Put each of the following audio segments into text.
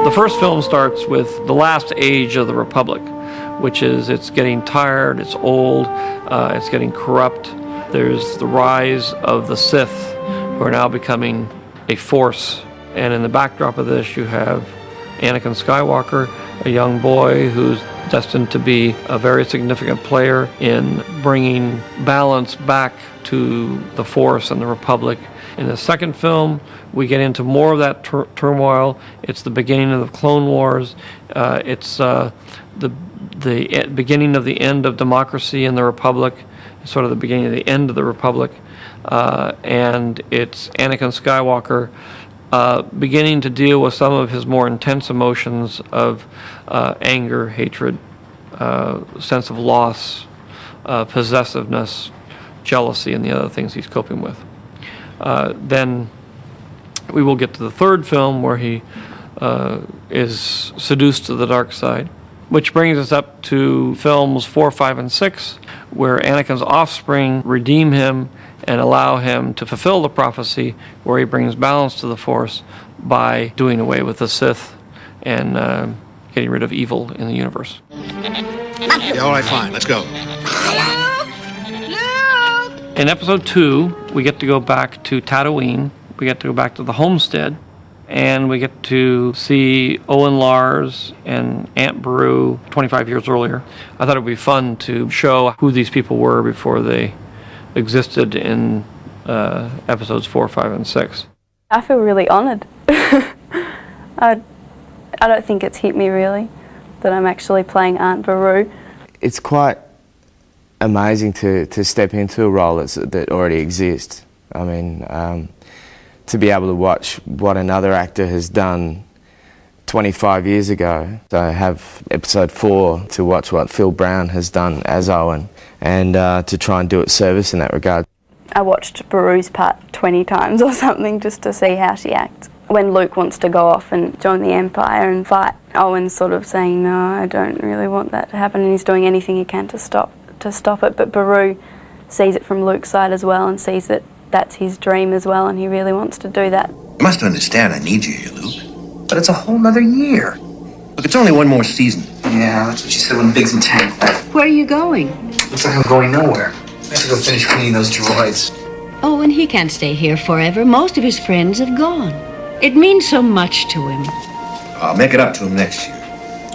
The first film starts with the last age of the Republic, which is it's getting tired, it's old, it's getting corrupt. There's the rise of the Sith, who are now becoming a force. And in the backdrop of this, you have Anakin Skywalker, a young boy who's destined to be a very significant player in bringing balance back to the Force and the Republic. In the second film, we get into more of that turmoil. It's the beginning of the Clone Wars. It's the beginning of the end of democracy in the Republic, sort of the beginning of the end of the Republic. And it's Anakin Skywalker beginning to deal with some of his more intense emotions of anger, hatred, sense of loss, possessiveness, jealousy, and the other things he's coping with. Then we will get to the third film where he is seduced to the dark side, which brings us up to films 4, 5, and 6, where Anakin's offspring redeem him and allow him to fulfill the prophecy where he brings balance to the Force by doing away with the Sith and getting rid of evil in the universe. Yeah, all right, fine. Let's go. In episode 2, we get to go back to Tatooine. We get to go back to the homestead, and we get to see Owen Lars and Aunt Beru 25 years earlier. I thought it would be fun to show who these people were before they existed in episodes 4, 5, and 6. I feel really honoured. I don't think it's hit me really, that I'm actually playing Aunt Beru. It's quite amazing to step into a role that already exists. I mean, to be able to watch what another actor has done 25 years ago. So I have episode 4 to watch what Phil Brown has done as Owen, and to try and do it service in that regard. I watched Beru's part 20 times or something just to see how she acts. When Luke wants to go off and join the Empire and fight, Owen's sort of saying, no, I don't really want that to happen, and he's doing anything he can to stop it. But Beru sees it from Luke's side as well and sees that that's his dream as well, and he really wants to do that. You must understand I need you here, Luke. But it's a whole nother year. Look, it's only one more season. Yeah, that's what she said when Biggs and Tank left. Where are you going? Looks like I'm going nowhere. I have to go finish cleaning those droids. Oh, and he can't stay here forever. Most of his friends have gone. It means so much to him. I'll make it up to him next year.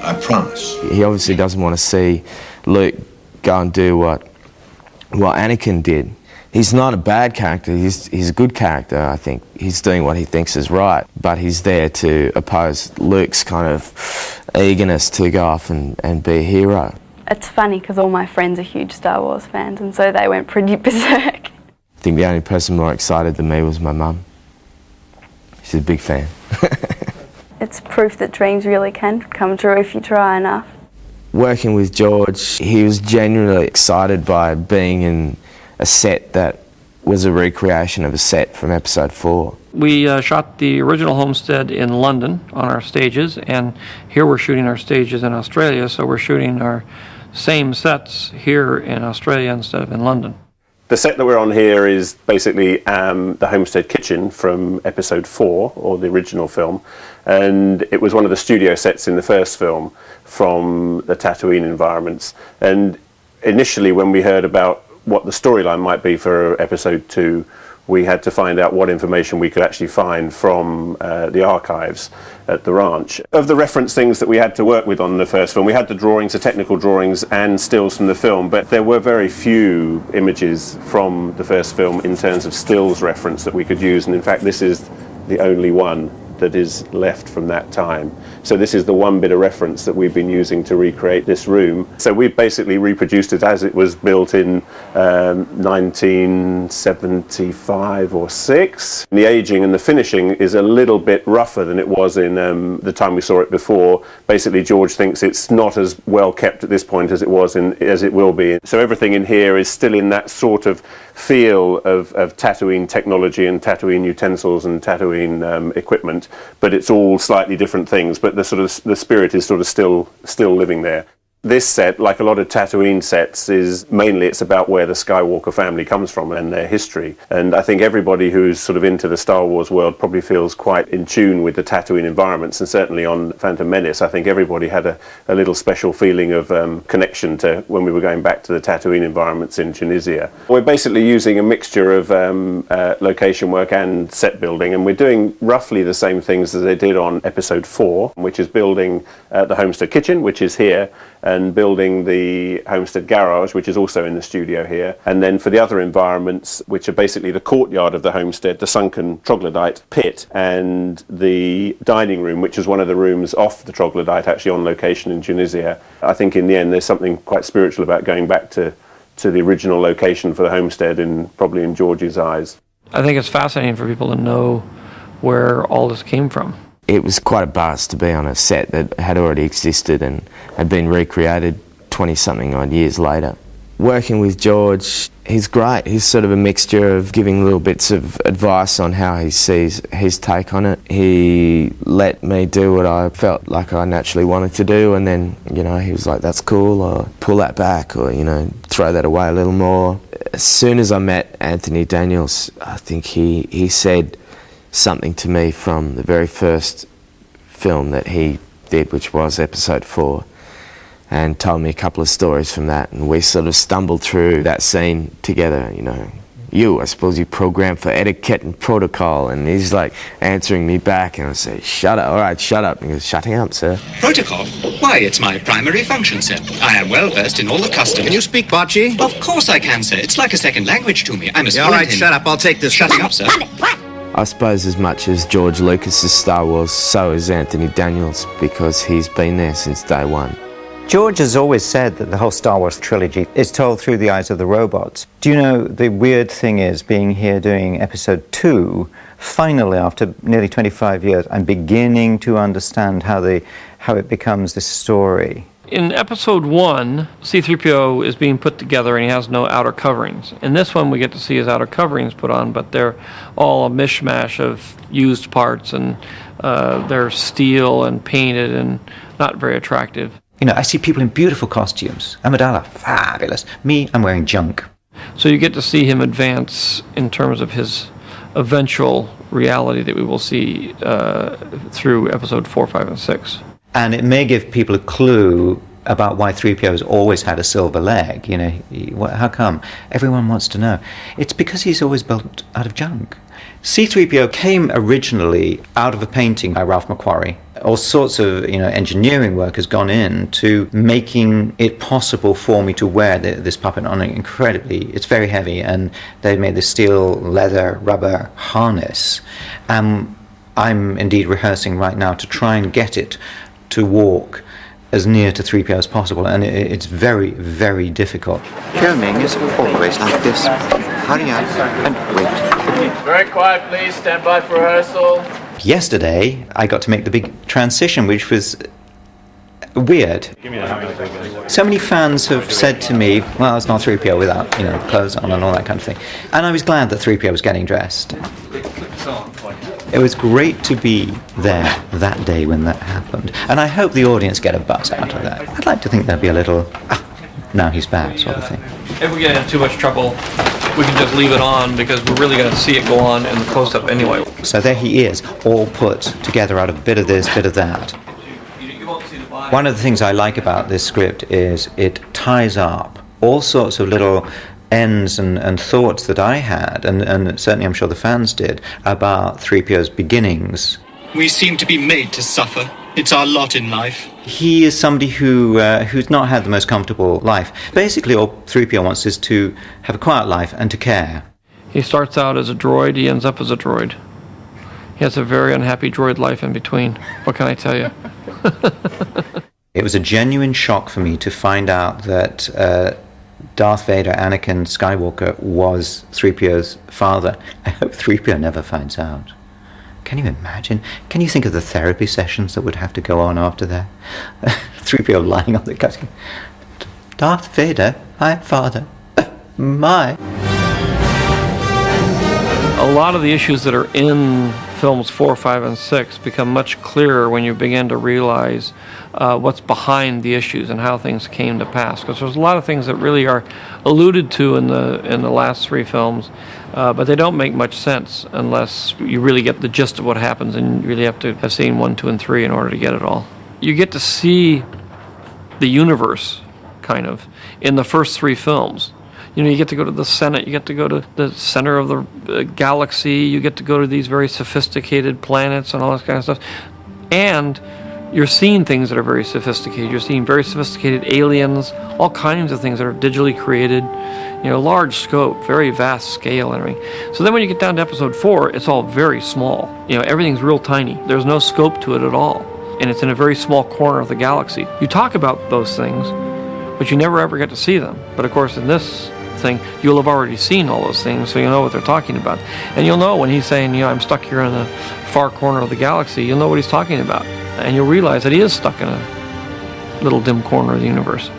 I promise. He obviously doesn't want to see Luke go and do what Anakin did. He's not a bad character, he's a good character, I think. He's doing what he thinks is right, but he's there to oppose Luke's kind of eagerness to go off and be a hero. It's funny because all my friends are huge Star Wars fans, and so they went pretty berserk. I think the only person more excited than me was my mum. She's a big fan. It's proof that dreams really can come true if you try enough. Working with George, he was genuinely excited by being in a set that was a recreation of a set from episode 4. We shot the original homestead in London on our stages, and here we're shooting our stages in Australia, so we're shooting our same sets here in Australia instead of in London. The set that we're on here is basically the homestead kitchen from episode 4, or the original film, and it was one of the studio sets in the first film from the Tatooine environments. And initially when we heard about what the storyline might be for episode 2, we had to find out what information we could actually find from the archives at the ranch. Of the reference things that we had to work with on the first film, we had the drawings, the technical drawings and stills from the film, but there were very few images from the first film in terms of stills reference that we could use, and in fact this is the only one that is left from that time. So this is the one bit of reference that we've been using to recreate this room. So we've basically reproduced it as it was built in 1975 or 6. The aging and the finishing is a little bit rougher than it was in the time we saw it before. Basically George thinks it's not as well kept at this point as it was as it will be. So everything in here is still in that sort of feel of Tatooine technology and Tatooine utensils and Tatooine equipment, but it's all slightly different things, but the spirit is sort of still living there. This set, like a lot of Tatooine sets, is mainly it's about where the Skywalker family comes from and their history. And I think everybody who's sort of into the Star Wars world probably feels quite in tune with the Tatooine environments. And certainly on Phantom Menace, I think everybody had a little special feeling of connection to when we were going back to the Tatooine environments in Tunisia. We're basically using a mixture of location work and set building, and we're doing roughly the same things as they did on Episode 4, which is building the Homestead Kitchen, which is here, and building the Homestead Garage, which is also in the studio here. And then for the other environments, which are basically the courtyard of the homestead, the sunken troglodyte pit, and the dining room, which is one of the rooms off the troglodyte, actually on location in Tunisia. I think in the end there's something quite spiritual about going back to the original location for the homestead, probably in George's eyes. I think it's fascinating for people to know where all this came from. It was quite a buzz to be on a set that had already existed and had been recreated 20-something odd years later. Working with George, he's great. He's sort of a mixture of giving little bits of advice on how he sees his take on it. He let me do what I felt like I naturally wanted to do, and then, he was like, that's cool, or pull that back, or, throw that away a little more. As soon as I met Anthony Daniels, I think he said something to me from the very first film that he did, which was Episode 4, and told me a couple of stories from that, and we sort of stumbled through that scene together. I suppose you programmed for etiquette and protocol, and he's like answering me back, and I say, shut up, all right, shut up. And he goes, shutting up, sir. Protocol? Why, it's my primary function, sir. I am well versed in all the customs. Can you speak Bocce? Of course I can, sir. It's like a second language to me. I'm a All right, shut up. I'll take this. Shutting up, sir. I suppose as much as George Lucas's Star Wars, so is Anthony Daniels, because he's been there since day one. George has always said that the whole Star Wars trilogy is told through the eyes of the robots. Do you know, the weird thing is, being here doing Episode 2, finally, after nearly 25 years, I'm beginning to understand how it becomes this story. In Episode 1, C-3PO is being put together and he has no outer coverings. In this one, we get to see his outer coverings put on, but they're all a mishmash of used parts, and they're steel and painted and not very attractive. I see people in beautiful costumes. Amidala, fabulous. Me, I'm wearing junk. So you get to see him advance in terms of his eventual reality that we will see through Episode 4, 5, and 6. And it may give people a clue about why 3PO has always had a silver leg. How come? Everyone wants to know. It's because he's always built out of junk. C-3PO came originally out of a painting by Ralph McQuarrie. All sorts of engineering work has gone into making it possible for me to wear this puppet on it. It's very heavy, and they made the steel, leather, rubber harness. I'm indeed rehearsing right now to try and get it to walk as near to 3PO as possible, and it's very, very difficult. Filming is always like this. Hurry up and wait. Very quiet, please. Stand by for rehearsal. Yesterday, I got to make the big transition, which was weird. So many fans have said to me, well, it's not 3PO without, clothes on and all that kind of thing. And I was glad that 3PO was getting dressed. It was great to be there that day when that happened. And I hope the audience get a buzz out of that. I'd like to think there'd be a little, now he's back sort of thing. If we get into too much trouble, we can just leave it on, because we're really going to see it go on in the close-up anyway. So there he is, all put together out of a bit of this, bit of that. One of the things I like about this script is it ties up all sorts of little ends and thoughts that I had, and certainly I'm sure the fans did, about 3PO's beginnings. We seem to be made to suffer. It's our lot in life. He is somebody who's not had the most comfortable life. Basically, all 3PO wants is to have a quiet life and to care. He starts out as a droid, he ends up as a droid. He has a very unhappy droid life in between. What can I tell you? It was a genuine shock for me to find out that Darth Vader, Anakin Skywalker, was 3PO's father. I hope 3PO never finds out. Can you imagine? Can you think of the therapy sessions that would have to go on after that? 3PO lying on the couch. Darth Vader, my father, my. A lot of the issues that are in films 4, 5, and 6 become much clearer when you begin to realize what's behind the issues and how things came to pass. Because there's a lot of things that really are alluded to in the last 3 films, but they don't make much sense unless you really get the gist of what happens, and you really have to have seen 1, 2, and 3 in order to get it all. You get to see the universe, kind of, in the first 3 films. You know, you get to go to the Senate, you get to go to the center of the galaxy, you get to go to these very sophisticated planets and all this kind of stuff. And you're seeing things that are very sophisticated. You're seeing very sophisticated aliens, all kinds of things that are digitally created, you know, large scope, very vast scale and everything. So then when you get down to episode 4, it's all very small. You know, everything's real tiny. There's no scope to it at all. And it's in a very small corner of the galaxy. You talk about those things, but you never ever get to see them. But of course in this thing, you'll have already seen all those things, so you'll know what they're talking about. And you'll know when he's saying, you know, I'm stuck here in the far corner of the galaxy, you'll know what he's talking about. And you'll realize that he is stuck in a little dim corner of the universe.